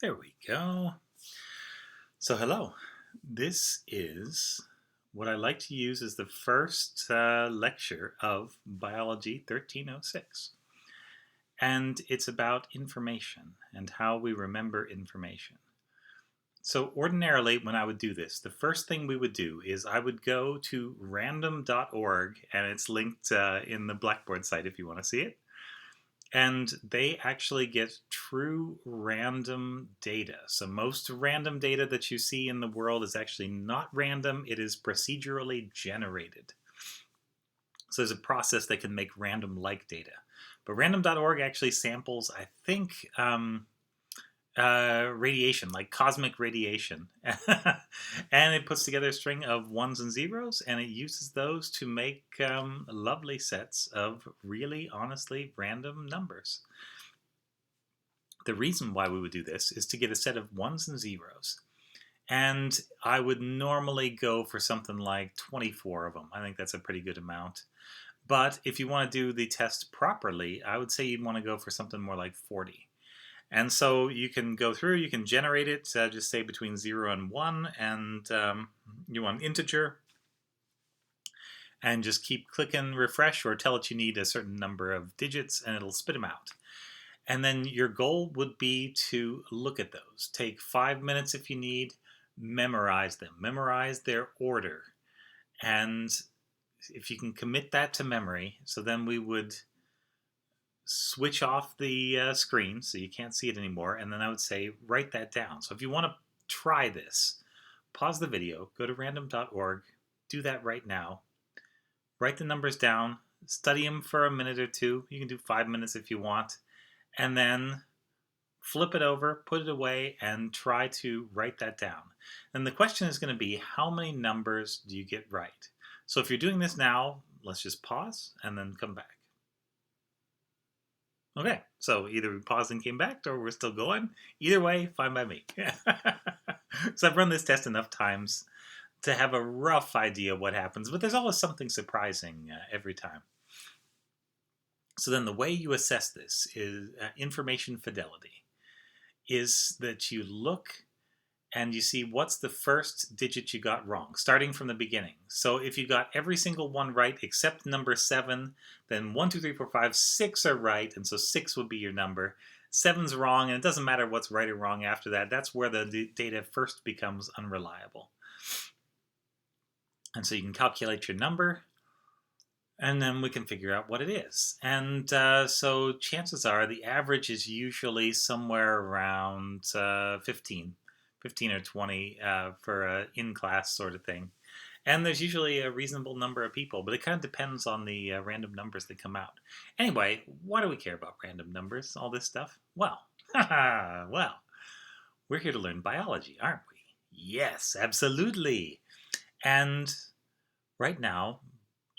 There we go. So hello. This is what I like to use as the first lecture of Biology 1306. And it's about information and how we remember information. So ordinarily when I would do this, the first thing we would do is I would go to random.org, and it's linked in the Blackboard site if you want to see it. And they actually get true random data. So most random data that you see in the world is actually not random, it is procedurally generated. So there's a process that can make random-like data. But random.org actually samples, I think, radiation, like cosmic radiation. And it puts together a string of ones and zeros, and it uses those to make lovely sets of really, honestly, random numbers. The reason why we would do this is to get a set of ones and zeros. And I would normally go for something like 24 of them. I think that's a pretty good amount. But if you want to do the test properly, I would say you'd want to go for something more like 40. And so you can go through, you can generate it, just say between 0 and 1, and you want an integer, and just keep clicking refresh or tell it you need a certain number of digits, and it'll spit them out. And then your goal would be to look at those. Take 5 minutes if you need, memorize them, memorize their order. And if you can commit that to memory, so then we would switch off the screen so you can't see it anymore, and then I would say write that down. So if you want to try this, pause the video, go to random.org, do that right now, write the numbers down, study them for a minute or two. You can do 5 minutes if you want, and then flip it over, put it away, and try to write that down. And the question is going to be, how many numbers do you get right? So if you're doing this now, let's just pause and then come back. Okay, so either we paused and came back, or we're still going. Either way, fine by me. So I've run this test enough times to have a rough idea of what happens, but there's always something surprising every time. So then the way you assess this is information fidelity, is that you look and you see what's the first digit you got wrong, starting from the beginning. So if you got every single one right except number 7, then 1, 2, 3, 4, 5, 6 are right, and so 6 would be your number. 7's wrong, and it doesn't matter what's right or wrong after that. That's where the data first becomes unreliable. And so you can calculate your number, and then we can figure out what it is. And so chances are the average is usually somewhere around 15 or 20 for an in-class sort of thing. And there's usually a reasonable number of people, but it kind of depends on the random numbers that come out. Anyway, why do we care about random numbers, all this stuff? Well, well, we're here to learn biology, aren't we? Yes, absolutely. And right now,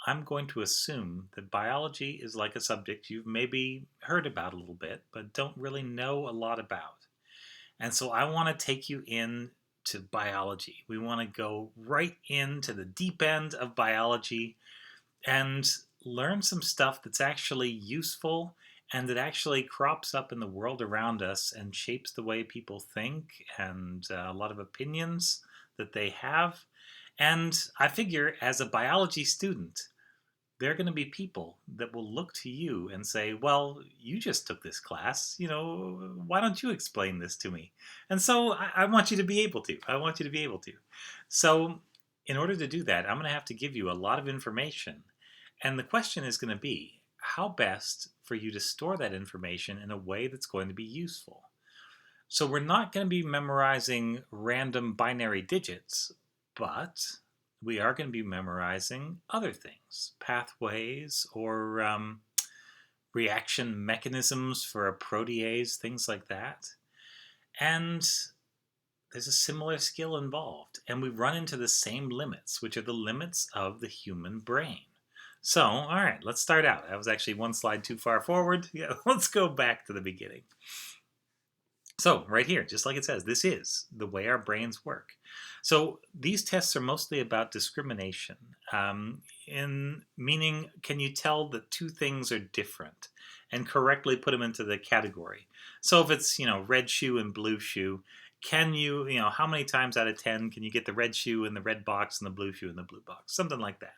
I'm going to assume that biology is like a subject you've maybe heard about a little bit, but don't really know a lot about. And so I want to take you into biology. We want to go right into the deep end of biology and learn some stuff that's actually useful and that actually crops up in the world around us and shapes the way people think and a lot of opinions that they have. And I figure as a biology student, there are going to be people that will look to you and say, well, you just took this class, why don't you explain this to me? And so I want you to be able to. I want you to be able to. So in order to do that, I'm going to have to give you a lot of information. And the question is going to be, how best for you to store that information in a way that's going to be useful? So we're not going to be memorizing random binary digits, but we are going to be memorizing other things, pathways or reaction mechanisms for a protease, things like that. And there's a similar skill involved, and we run into the same limits, which are the limits of the human brain. So, all right, let's start out. That was actually one slide too far forward. Yeah, let's go back to the beginning. So right here, just like it says, this is the way our brains work. So these tests are mostly about discrimination, in meaning, can you tell that two things are different? and correctly put them into the category. So if it's, red shoe and blue shoe, can you, how many times out of 10 can you get the red shoe in the red box and the blue shoe in the blue box? Something like that.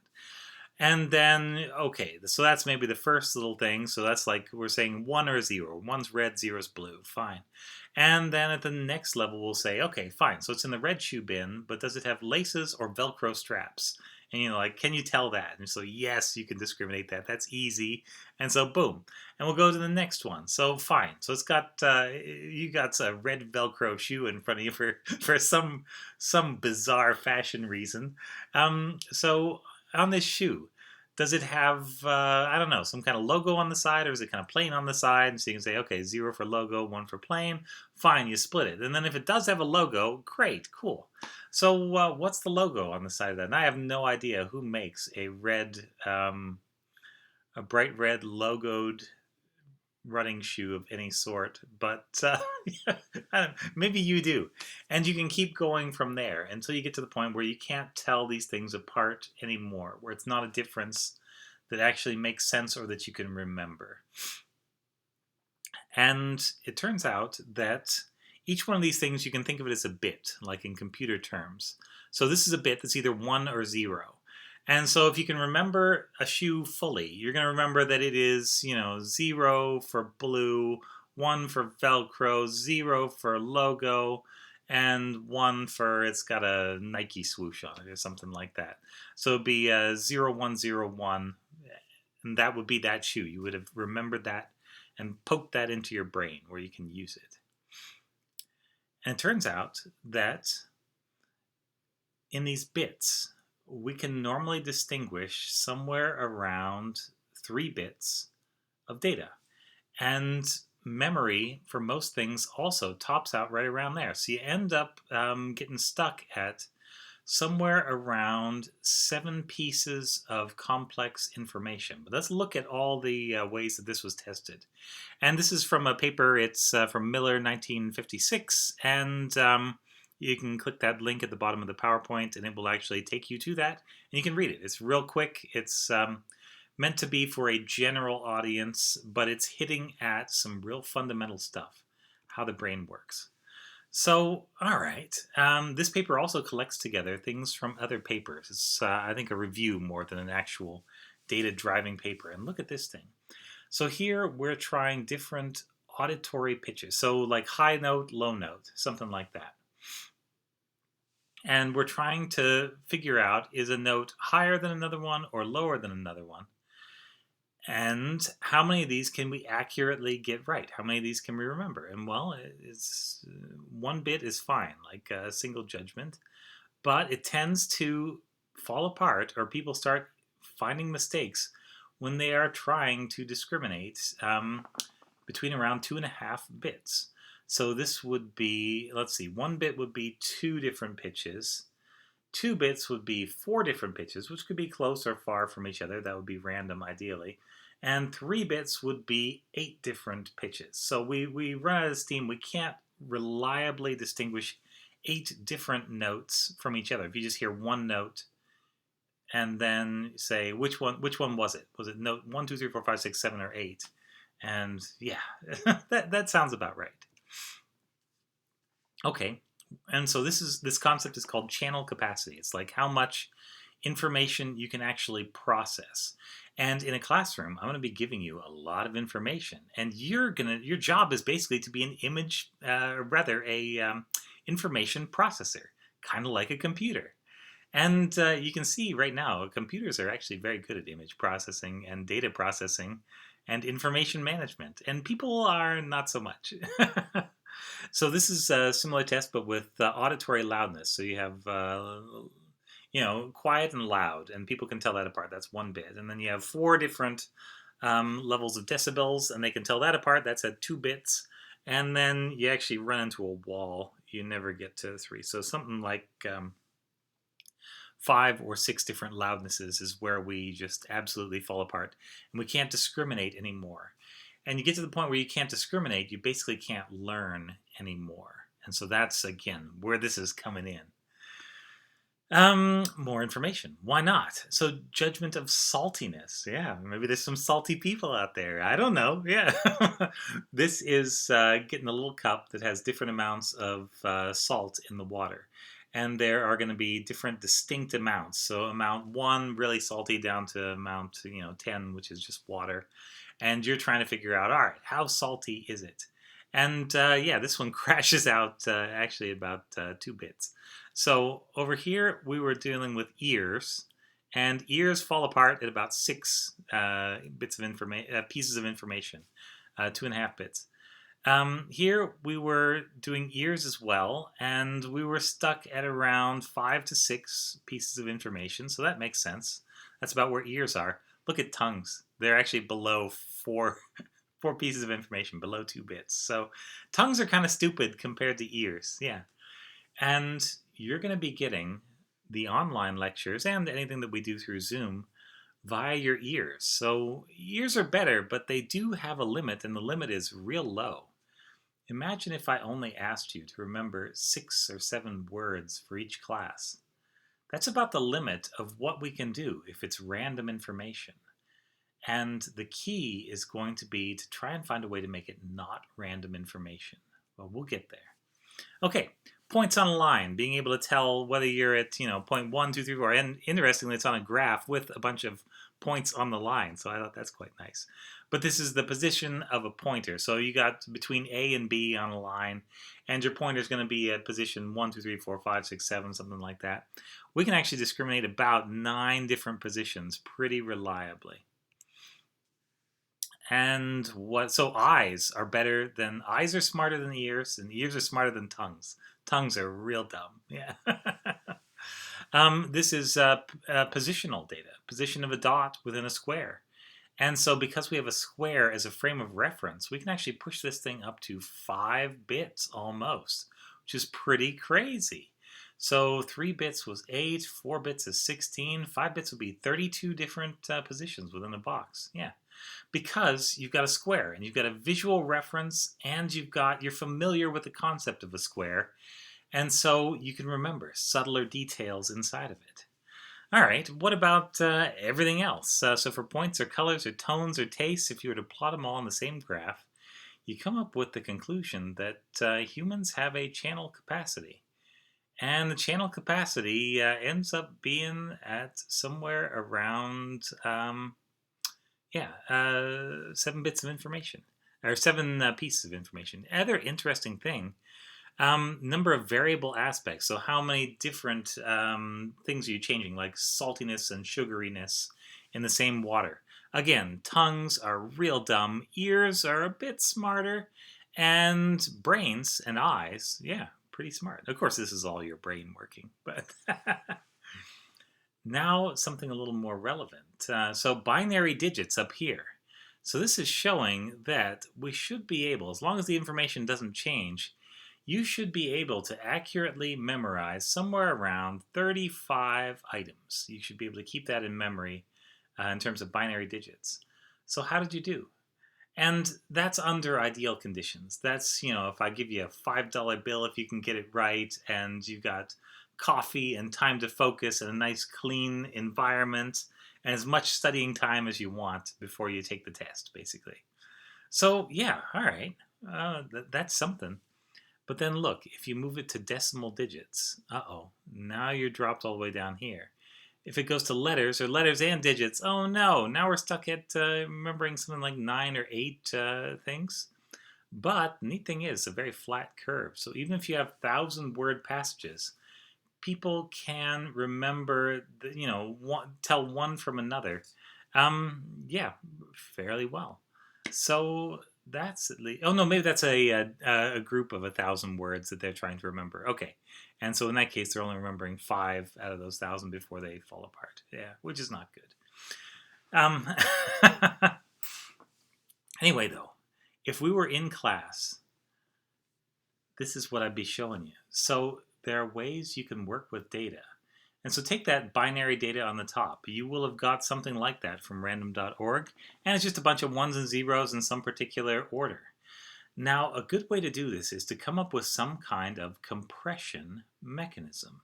And then, okay, so that's maybe the first little thing. So that's like we're saying 1 or 0. 1's red, 0's blue. Fine. And then at the next level, we'll say, okay, fine. So it's in the red shoe bin, but does it have laces or Velcro straps? And can you tell that? And so, yes, you can discriminate that. That's easy. And so, boom. And we'll go to the next one. So, fine. So it's got, you got a red Velcro shoe in front of you for some bizarre fashion reason. So on this shoe, does it have, I don't know, some kind of logo on the side, or is it kind of plain on the side? So you can say, okay, 0 for logo, 1 for plain. Fine, you split it. And then if it does have a logo, great, cool. So what's the logo on the side of that? And I have no idea who makes a bright red logoed running shoe of any sort, but maybe you do. And you can keep going from there until you get to the point where you can't tell these things apart anymore, where it's not a difference that actually makes sense or that you can remember. And it turns out that each one of these things, you can think of it as a bit, like in computer terms. So this is a bit that's either 1 or 0. And so if you can remember a shoe fully, you're going to remember that it is, 0 for blue, 1 for Velcro, 0 for logo, and 1 for it's got a Nike swoosh on it or something like that. So it'd be 0101, and that would be that shoe. You would have remembered that and poked that into your brain where you can use it. And it turns out that in these bits, we can normally distinguish somewhere around 3 bits of data. And memory, for most things, also tops out right around there. So you end up getting stuck at somewhere around 7 pieces of complex information. But let's look at all the ways that this was tested. And this is from a paper, it's from Miller, 1956, and you can click that link at the bottom of the PowerPoint and it will actually take you to that and you can read it. It's real quick. It's meant to be for a general audience, but it's hitting at some real fundamental stuff, how the brain works. So, all right. This paper also collects together things from other papers. It's, I think, a review more than an actual data-driving paper. And look at this thing. So here we're trying different auditory pitches. So like high note, low note, something like that. And we're trying to figure out, is a note higher than another one or lower than another one? And how many of these can we accurately get right? How many of these can we remember? And well, it's 1 bit is fine, like a single judgment, but it tends to fall apart, or people start finding mistakes when they are trying to discriminate between around 2.5 bits. So this would be, let's see, 1 bit would be 2 different pitches. 2 bits would be 4 different pitches, which could be close or far from each other. That would be random, ideally. And 3 bits would be 8 different pitches. So we run out of steam. We can't reliably distinguish 8 different notes from each other. If you just hear 1 note and then say, which one was it? Was it note 1, 2, 3, 4, 5, 6, 7, or 8? And yeah, that sounds about right. Okay, and so this concept is called channel capacity. It's like how much information you can actually process. And in a classroom, I'm going to be giving you a lot of information, and your job is basically to be an information processor, kind of like a computer. And you can see right now, computers are actually very good at image processing and data processing and information management, and people are not so much. So this is a similar test, but with auditory loudness. So you have, quiet and loud, and people can tell that apart. That's 1 bit. And then you have 4 different levels of decibels, and they can tell that apart. That's at 2 bits. And then you actually run into a wall. You never get to 3. So something like 5 or 6 different loudnesses is where we just absolutely fall apart, and we can't discriminate anymore. And you get to the point where you can't discriminate, you basically can't learn anymore. And so that's, again, where this is coming in. More information. Why not? So, judgment of saltiness. Yeah, maybe there's some salty people out there. I don't know. Yeah. This is getting a little cup that has different amounts of salt in the water. And there are going to be different distinct amounts. So, amount 1, really salty, down to amount, 10, which is just water. And you're trying to figure out, all right, how salty is it? And yeah, this one crashes out actually about 2 bits. So over here, we were dealing with ears, and ears fall apart at about 6 bits of information, pieces of information, 2.5 bits. Here we were doing ears as well, and we were stuck at around 5 to 6 pieces of information. So that makes sense. That's about where ears are. Look at tongues; they're actually below 4 pieces of information, below 2 bits. So tongues are kind of stupid compared to ears. Yeah. And you're going to be getting the online lectures and anything that we do through Zoom via your ears. So ears are better, but they do have a limit, and the limit is real low. Imagine if I only asked you to remember 6 or 7 words for each class. That's about the limit of what we can do if it's random information. And the key is going to be to try and find a way to make it not random information. Well, we'll get there. Okay, points on a line, being able to tell whether you're at, point 1, 2, 3, 4. And interestingly, it's on a graph with a bunch of points on the line. So I thought that's quite nice. But this is the position of a pointer. So you got between A and B on a line, and your pointer is going to be at position 1, 2, 3, 4, 5, 6, 7, something like that. We can actually discriminate about 9 different positions pretty reliably. And so eyes are smarter than ears, and ears are smarter than tongues. Tongues are real dumb. Yeah. This is positional data, position of a dot within a square. And so because we have a square as a frame of reference, we can actually push this thing up to 5 bits almost, which is pretty crazy. So 3 bits was 8, 4 bits is 16, 5 bits would be 32 different positions within a box. Yeah. Because you've got a square and you've got a visual reference and you're familiar with the concept of a square, and so you can remember subtler details inside of it. All right, what about everything else? So for points or colors or tones or tastes, if you were to plot them all on the same graph, you come up with the conclusion that humans have a channel capacity. And the channel capacity ends up being at somewhere around 7 bits of information, or 7 pieces of information. Other interesting thing, number of variable aspects. So how many different things are you changing, like saltiness and sugariness in the same water? Again, tongues are real dumb. Ears are a bit smarter. And brains and eyes, yeah, pretty smart. Of course, this is all your brain working, but now something a little more relevant. So binary digits up here. So this is showing that we should be able, as long as the information doesn't change, you should be able to accurately memorize somewhere around 35 items. You should be able to keep that in memory in terms of binary digits. So how did you do? And that's under ideal conditions. That's, if I give you a $5 bill, if you can get it right, and you've got coffee and time to focus and a nice clean environment and as much studying time as you want before you take the test, basically. So, yeah, all right, that's something. But then look, if you move it to decimal digits, now you're dropped all the way down here. If it goes to letters or letters and digits, oh no, now we're stuck at remembering something like 9 or 8 things. But the neat thing is, it's a very flat curve. So even if you have 1,000-word passages, people can remember, tell one from another, fairly well. So that's at least. Oh no, maybe that's a group of 1,000 words that they're trying to remember. Okay, and so in that case, they're only remembering 5 out of those 1,000 before they fall apart. Yeah, which is not good. Anyway, though, if we were in class, this is what I'd be showing you. So there are ways you can work with data. And so take that binary data on the top. You will have got something like that from random.org, and it's just a bunch of ones and zeros in some particular order. Now, a good way to do this is to come up with some kind of compression mechanism.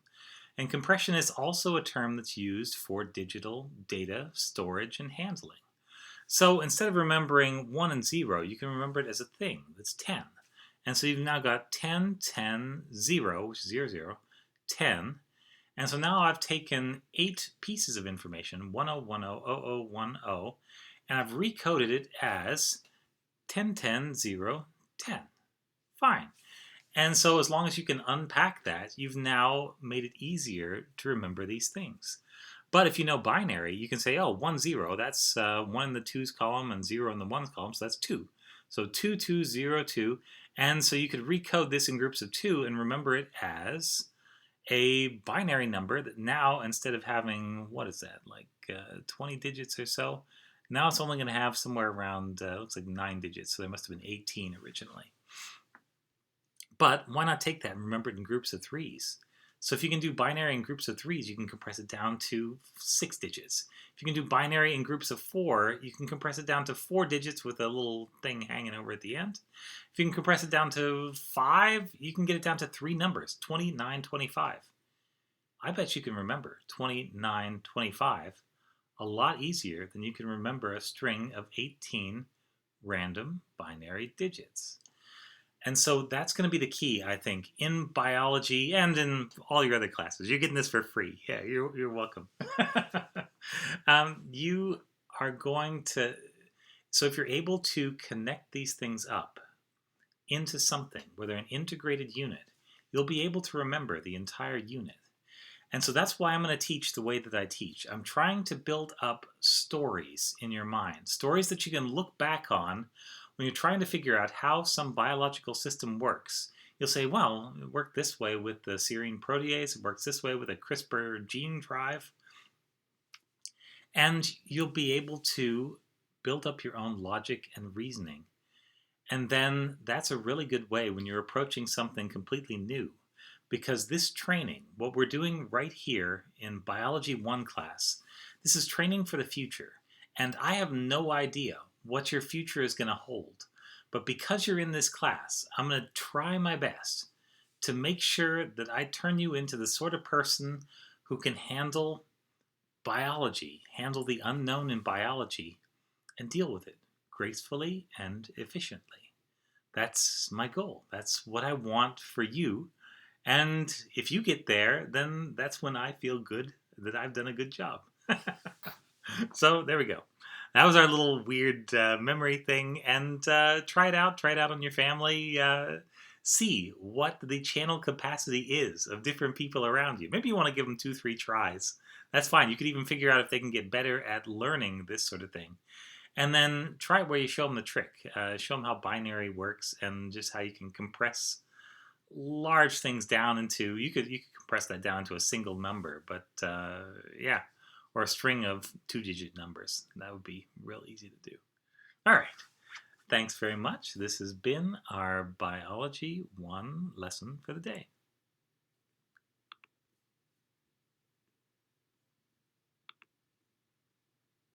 And compression is also a term that's used for digital data storage and handling. So instead of remembering 1 and 0, you can remember it as a thing that's 10. And so you've now got 10, 10, 0, which is 0, 0, 10. And so now I've taken 8 pieces of information, 10, 10, 00, 10, and I've recoded it as 10, 10, 0, 10. Fine. And so as long as you can unpack that, you've now made it easier to remember these things. But if you know binary, you can say, oh, 1, 0, that's 1 in the 2's column and 0 in the 1's column, so that's 2. So 2, 2, 0, 2. And so you could recode this in groups of 2 and remember it as a binary number that now, instead of having, what is that, like 20 digits or so, now it's only going to have somewhere around, looks like 9 digits, so there must have been 18 originally. But why not take that and remember it in groups of 3's? So if you can do binary in groups of 3's, you can compress it down to 6 digits. If you can do binary in groups of 4, you can compress it down to 4 digits with a little thing hanging over at the end. If you can compress it down to 5, you can get it down to 3 numbers, 29, 25. I bet you can remember 29, 25 a lot easier than you can remember a string of 18 random binary digits. And so that's going to be the key, I think, in biology and in all your other classes. You're getting this for free. Yeah, you're welcome. You are going to, so if you're able to connect these things up into something where they're an integrated unit, you'll be able to remember the entire unit. And so that's why I'm going to teach the way that I teach. I'm trying to build up stories in your mind, stories that you can look back on when you're trying to figure out how some biological system works. You'll say, well, it worked this way with the serine protease, it works this way with a CRISPR gene drive. And you'll be able to build up your own logic and reasoning. And then that's a really good way when you're approaching something completely new. Because this training, what we're doing right here in Biology 1 class, this is training for the future. And I have no idea what your future is going to hold. But because you're in this class, I'm going to try my best to make sure that I turn you into the sort of person who can handle biology, handle the unknown in biology, and deal with it gracefully and efficiently. That's my goal. That's what I want for you. And if you get there, then that's when I feel good that I've done a good job. So there we go. That was our little weird memory thing. And try it out. Try it out on your family. See what the channel capacity is of different people around you. Maybe you want to give them 2, 3 tries. That's fine. You could even figure out if they can get better at learning this sort of thing. And then try it where you show them the trick. Show them how binary works and just how you can compress large things down into, you could compress that down to a single number, but yeah, or a string of 2-digit numbers. That would be real easy to do. All right. Thanks very much. This has been our Biology 1 lesson for the day.